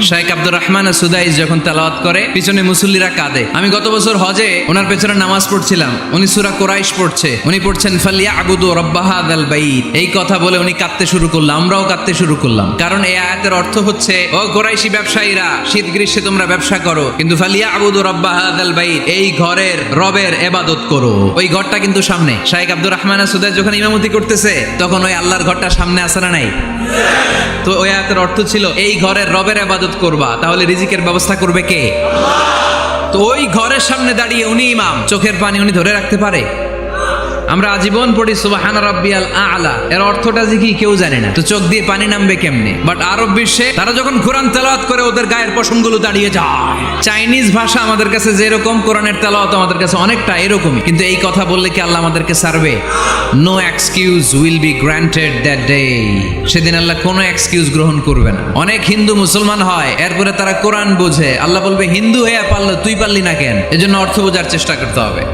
শাইখ Abdur Rahman Sudais যখন তেলাওয়াত করে পিছনে মুসল্লিরা কাঁদে। আমি গত বছর হজে ওনার পেছনে নামাজ পড়ছিলাম, উনি সূরা কুরাইশ পড়ছে, উনি পড়ছেন ফালিয়াবুদু রাব্বা হাযাল বাইত। এই কথা বলে উনি কাঁদতে শুরু করলো, আমরাও কাঁদতে শুরু করলাম। কারণ এই আয়াতের অর্থ হচ্ছে, ও কুরাইশি ব্যবসায়ীরা, শীত গ্রীষ্মে তোমরা ব্যবসা করো, কিন্তু ফালিয়াবুদু রাব্বা হাযাল বাইত, এই ঘরের রবের ইবাদত করো। ওই ঘরটা কিন্তু সামনে। শাইখ আব্দুর রহমান সুদাইস যখন ইমামতি করতেছে তখন ওই আল্লাহর ঘরটা সামনে আছে না নাই? তো ওই আয়াতের অর্থ ছিল, এই ঘরের রবের ইবাদত করবা, তাহলে রিজিকের ব্যবস্থা করবে কে? তো ওই ঘরের সামনে দাঁড়িয়ে উনি ইমাম, চোখের পানি উনি ধরে রাখতে পারে? আমরা আজীবন পড়ি সুবহান রাব্বিয়াল আ'লা, এর অর্থটা যে কি কেউ জানে না, তো চোখ দিয়ে পানি নামবে কেমনে? বাট আরব বিশ্বে তারা যখন কোরআন তেলাওয়াত করে ওদের গায়ের পশমগুলো দাঁড়িয়ে যায়। চাইনিজ ভাষা আমাদের কাছে যেরকম, কোরআনের তেলাওয়াত আমাদের কাছে অনেকটা এরকমই। কিন্তু এই কথা বললে কি আল্লাহ আমাদেরকে ছাড়বে? No excuse will be granted that day. সেদিন আল্লাহ কোনো এক্সকিউজ গ্রহণ করবে না। অনেক হিন্দু মুসলমান হয়, এরপরে তারা কোরআন বোঝে, আল্লাহ বলবে হিন্দু হয়ে পারলো, তুই পারলি না কেন? এজন্য অর্থ বোঝার চেষ্টা করতে হবে।